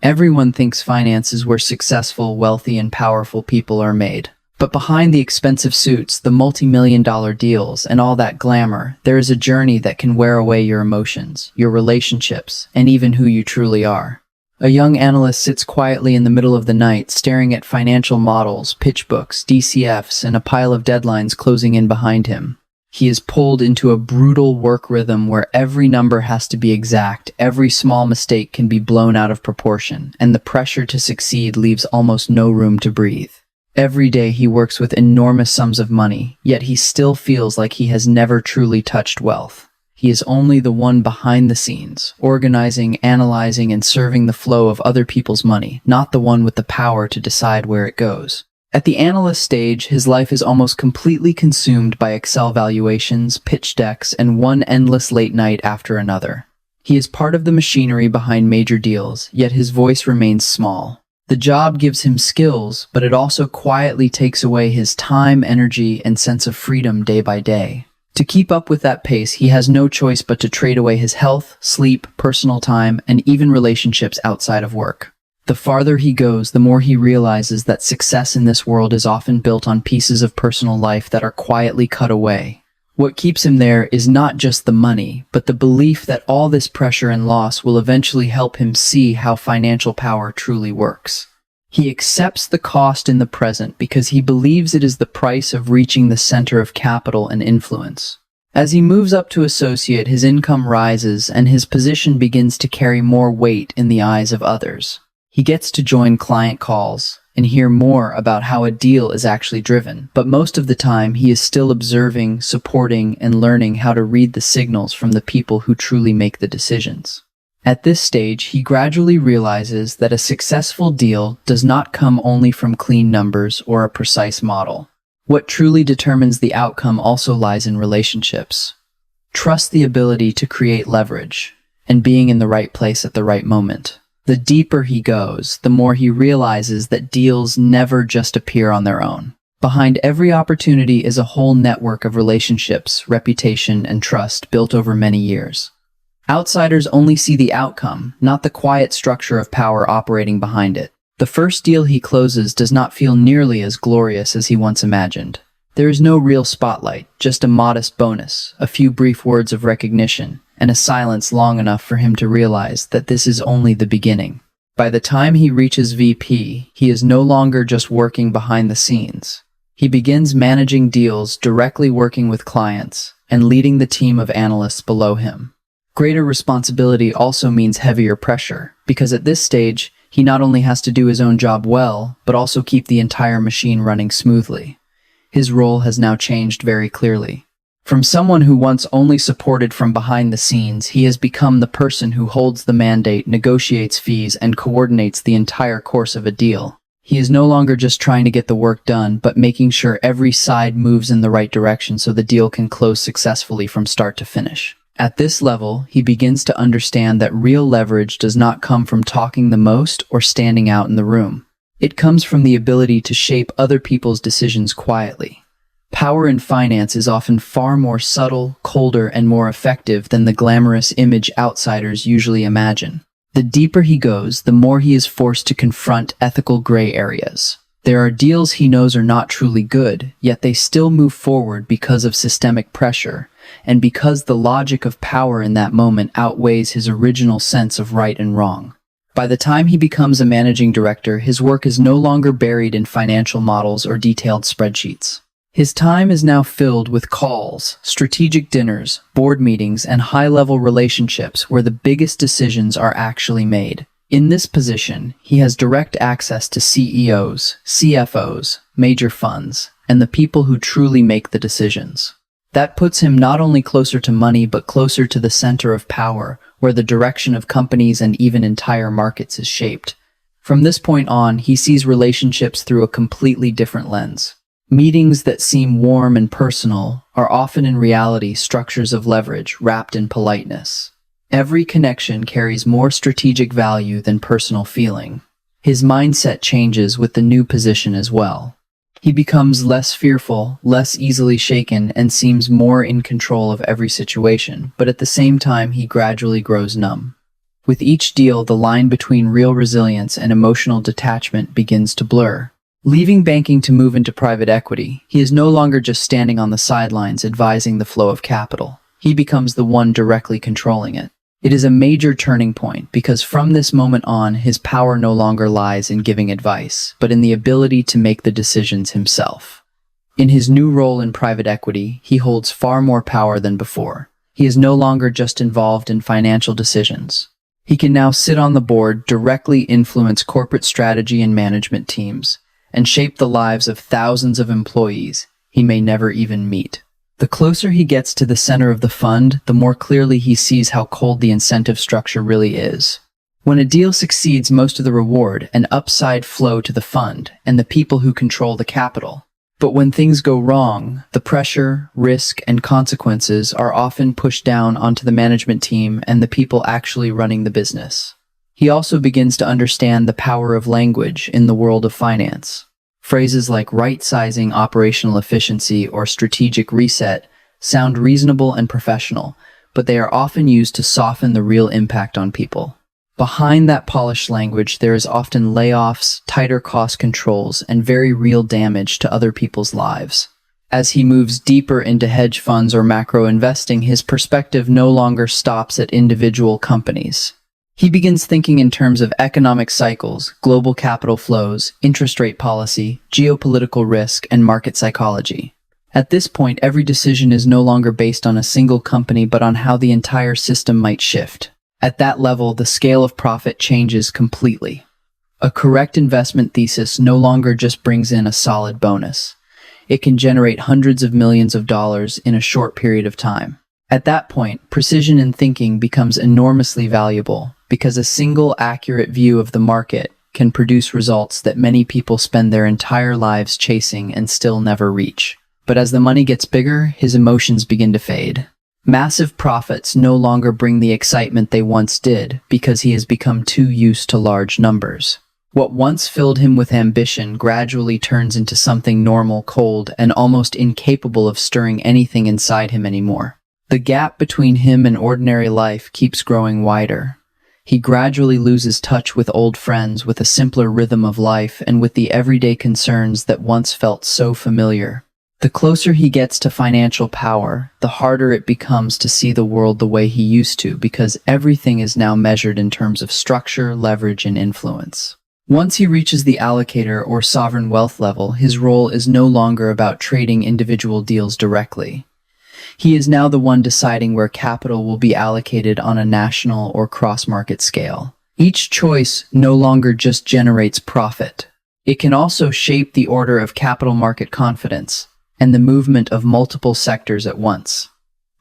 Everyone thinks finance is where successful, wealthy, and powerful people are made. But behind the expensive suits, the multi-million-dollar deals, and all that glamour, there is a journey that can wear away your emotions, your relationships, and even who you truly are. A young analyst sits quietly in the middle of the night, staring at financial models, pitch books, DCFs, and a pile of deadlines closing in behind him. He is pulled into a brutal work rhythm where every number has to be exact, every small mistake can be blown out of proportion, and the pressure to succeed leaves almost no room to breathe. Every day he works with enormous sums of money, yet he still feels like he has never truly touched wealth. He is only the one behind the scenes, organizing, analyzing, and serving the flow of other people's money, not the one with the power to decide where it goes. At the analyst stage, his life is almost completely consumed by Excel valuations, pitch decks, and one endless late night after another. He is part of the machinery behind major deals, yet his voice remains small. The job gives him skills, but it also quietly takes away his time, energy, and sense of freedom day by day. To keep up with that pace, he has no choice but to trade away his health, sleep, personal time, and even relationships outside of work. The farther he goes, the more he realizes that success in this world is often built on pieces of personal life that are quietly cut away. What keeps him there is not just the money, but the belief that all this pressure and loss will eventually help him see how financial power truly works. He accepts the cost in the present because he believes it is the price of reaching the center of capital and influence. As he moves up to associate, his income rises and his position begins to carry more weight in the eyes of others. He gets to join client calls and hear more about how a deal is actually driven, but most of the time he is still observing, supporting, and learning how to read the signals from the people who truly make the decisions. At this stage, he gradually realizes that a successful deal does not come only from clean numbers or a precise model. What truly determines the outcome also lies in relationships. Trust, the ability to create leverage, and being in the right place at the right moment. The deeper he goes, the more he realizes that deals never just appear on their own. Behind every opportunity is a whole network of relationships, reputation, and trust built over many years. Outsiders only see the outcome, not the quiet structure of power operating behind it. The first deal he closes does not feel nearly as glorious as he once imagined. There is no real spotlight, just a modest bonus, a few brief words of recognition, and a silence long enough for him to realize that this is only the beginning. By the time he reaches VP, he is no longer just working behind the scenes. He begins managing deals, directly working with clients, and leading the team of analysts below him. Greater responsibility also means heavier pressure, because at this stage, he not only has to do his own job well, but also keep the entire machine running smoothly. His role has now changed very clearly. From someone who once only supported from behind the scenes, he has become the person who holds the mandate, negotiates fees, and coordinates the entire course of a deal. He is no longer just trying to get the work done, but making sure every side moves in the right direction so the deal can close successfully from start to finish. At this level, he begins to understand that real leverage does not come from talking the most or standing out in the room. It comes from the ability to shape other people's decisions quietly. Power in finance is often far more subtle, colder, and more effective than the glamorous image outsiders usually imagine. The deeper he goes, the more he is forced to confront ethical gray areas. There are deals he knows are not truly good, yet they still move forward because of systemic pressure, and because the logic of power in that moment outweighs his original sense of right and wrong. By the time he becomes a managing director, his work is no longer buried in financial models or detailed spreadsheets. His time is now filled with calls, strategic dinners, board meetings, and high-level relationships where the biggest decisions are actually made. In this position, he has direct access to CEOs, CFOs, major funds, and the people who truly make the decisions. That puts him not only closer to money, but closer to the center of power, where the direction of companies and even entire markets is shaped. From this point on, he sees relationships through a completely different lens. Meetings that seem warm and personal are often in reality structures of leverage wrapped in politeness. Every connection carries more strategic value than personal feeling. His mindset changes with the new position as well. He becomes less fearful, less easily shaken, and seems more in control of every situation, but at the same time he gradually grows numb. With each deal, the line between real resilience and emotional detachment begins to blur. Leaving banking to move into private equity, he is no longer just standing on the sidelines advising the flow of capital. He becomes the one directly controlling it. It is a major turning point because from this moment on, his power no longer lies in giving advice, but in the ability to make the decisions himself. In his new role in private equity, he holds far more power than before. He is no longer just involved in financial decisions. He can now sit on the board, directly influence corporate strategy and management teams, and shape the lives of thousands of employees he may never even meet. The closer he gets to the center of the fund, the more clearly he sees how cold the incentive structure really is. When a deal succeeds, most of the reward and upside flow to the fund and the people who control the capital. But when things go wrong, the pressure, risk, and consequences are often pushed down onto the management team and the people actually running the business. He also begins to understand the power of language in the world of finance. Phrases like right-sizing operational efficiency or strategic reset sound reasonable and professional, but they are often used to soften the real impact on people. Behind that polished language, there is often layoffs, tighter cost controls, and very real damage to other people's lives. As he moves deeper into hedge funds or macro investing, his perspective no longer stops at individual companies. He begins thinking in terms of economic cycles, global capital flows, interest rate policy, geopolitical risk, and market psychology. At this point, every decision is no longer based on a single company, but on how the entire system might shift. At that level, the scale of profit changes completely. A correct investment thesis no longer just brings in a solid bonus. It can generate hundreds of millions of dollars in a short period of time. At that point, precision in thinking becomes enormously valuable because a single accurate view of the market can produce results that many people spend their entire lives chasing and still never reach. But as the money gets bigger, his emotions begin to fade. Massive profits no longer bring the excitement they once did because he has become too used to large numbers. What once filled him with ambition gradually turns into something normal, cold, and almost incapable of stirring anything inside him anymore. The gap between him and ordinary life keeps growing wider. He gradually loses touch with old friends, with a simpler rhythm of life, and with the everyday concerns that once felt so familiar. The closer he gets to financial power, the harder it becomes to see the world the way he used to, because everything is now measured in terms of structure, leverage, and influence. Once he reaches the allocator or sovereign wealth level, his role is no longer about trading individual deals directly. He is now the one deciding where capital will be allocated on a national or cross-market scale. Each choice no longer just generates profit. It can also shape the order of capital market confidence and the movement of multiple sectors at once.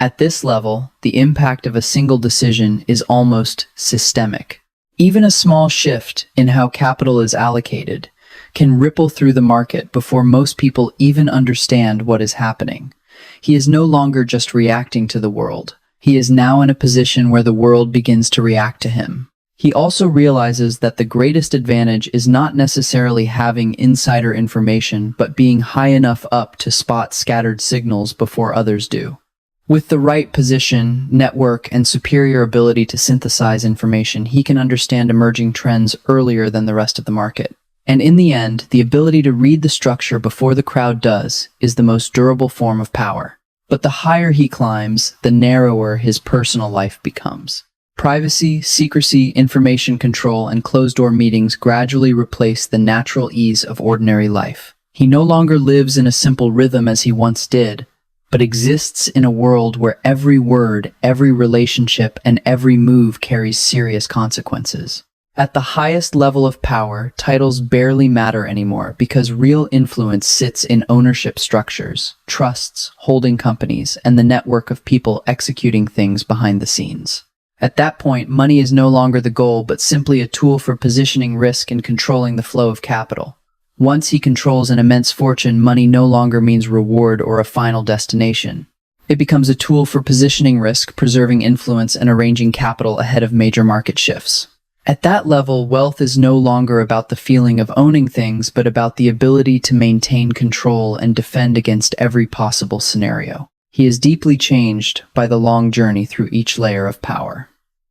At this level, the impact of a single decision is almost systemic. Even a small shift in how capital is allocated can ripple through the market before most people even understand what is happening. He is no longer just reacting to the world. He is now in a position where the world begins to react to him. He also realizes that the greatest advantage is not necessarily having insider information, but being high enough up to spot scattered signals before others do. With the right position, network, and superior ability to synthesize information, he can understand emerging trends earlier than the rest of the market. And in the end, the ability to read the structure before the crowd does is the most durable form of power. But the higher he climbs, the narrower his personal life becomes. Privacy, secrecy, information control, and closed-door meetings gradually replace the natural ease of ordinary life. He no longer lives in a simple rhythm as he once did, but exists in a world where every word, every relationship, and every move carries serious consequences. At the highest level of power, titles barely matter anymore because real influence sits in ownership structures, trusts, holding companies, and the network of people executing things behind the scenes. At that point, money is no longer the goal, but simply a tool for positioning risk and controlling the flow of capital. Once he controls an immense fortune, money no longer means reward or a final destination. It becomes a tool for positioning risk, preserving influence, and arranging capital ahead of major market shifts. At that level, wealth is no longer about the feeling of owning things, but about the ability to maintain control and defend against every possible scenario. He is deeply changed by the long journey through each layer of power.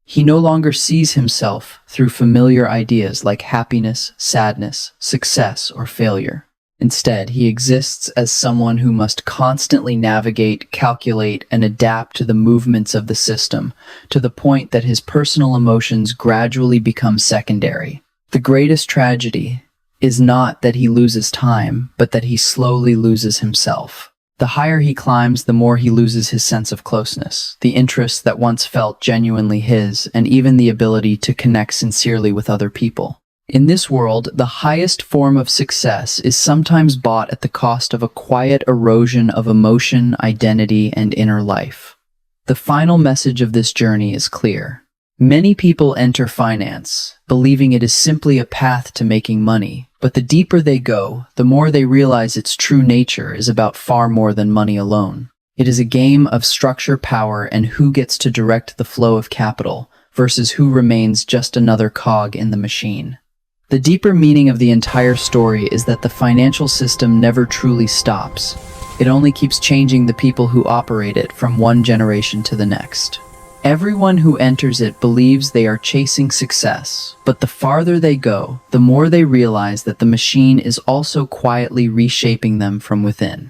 He no longer sees himself through familiar ideas like happiness, sadness, success, or failure. Instead, he exists as someone who must constantly navigate, calculate, and adapt to the movements of the system, to the point that his personal emotions gradually become secondary. The greatest tragedy is not that he loses time, but that he slowly loses himself. The higher he climbs, the more he loses his sense of closeness, the interests that once felt genuinely his, and even the ability to connect sincerely with other people. In this world, the highest form of success is sometimes bought at the cost of a quiet erosion of emotion, identity, and inner life. The final message of this journey is clear. Many people enter finance, believing it is simply a path to making money, but the deeper they go, the more they realize its true nature is about far more than money alone. It is a game of structure, power, and who gets to direct the flow of capital versus who remains just another cog in the machine. The deeper meaning of the entire story is that the financial system never truly stops. It only keeps changing the people who operate it from one generation to the next. Everyone who enters it believes they are chasing success, but the farther they go, the more they realize that the machine is also quietly reshaping them from within.